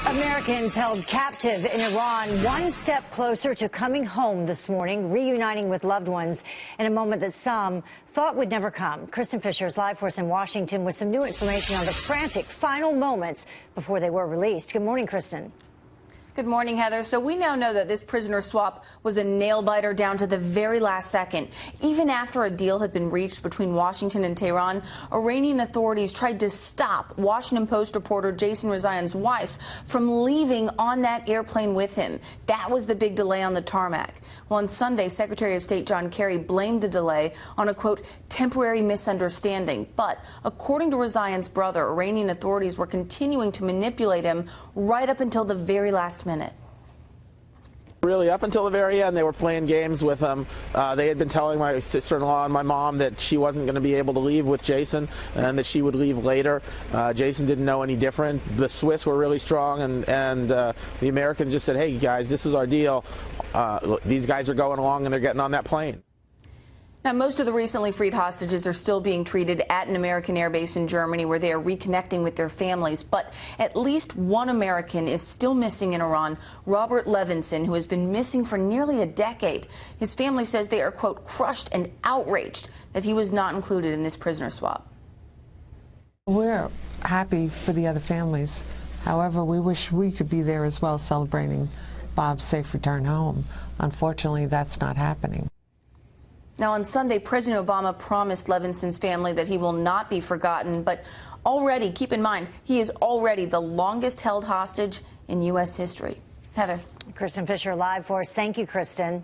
Americans held captive in Iran one step closer to coming home this morning, reuniting with loved ones in a moment that some thought would never come. Kristen Fisher is live for us in Washington with some new information on the frantic final moments before they were released. Good morning, Kristen. Good morning, Heather. So we now know that this prisoner swap was a nail-biter down to the very last second. Even after a deal had been reached between Washington and Tehran, Iranian authorities tried to stop Washington Post reporter Jason Rezaian's wife from leaving on that airplane with him. That was the big delay on the tarmac. Well, on Sunday, Secretary of State John Kerry blamed the delay on a, quote, temporary misunderstanding. But according to Rezaian's brother, Iranian authorities were continuing to manipulate him right up until the very last minute. Really, up until the very end, they were playing games with him. They had been telling my sister-in-law and my mom that she wasn't going to be able to leave with Jason and that she would leave later. Jason didn't know any different. The Swiss were really strong, and the Americans just said, hey, guys, this is our deal. These guys are going along, and they're getting on that plane. Now, most of the recently freed hostages are still being treated at an American air base in Germany where they are reconnecting with their families. But at least one American is still missing in Iran, Robert Levinson, who has been missing for nearly a decade. His family says they are, quote, crushed and outraged that he was not included in this prisoner swap. We're happy for the other families. However, we wish we could be there as well celebrating Bob's safe return home. Unfortunately, that's not happening. Now, on Sunday, President Obama promised Levinson's family that he will not be forgotten. But already, keep in mind, he is already the longest held hostage in U.S. history. Heather. Kristen Fisher live for us. Thank you, Kristen.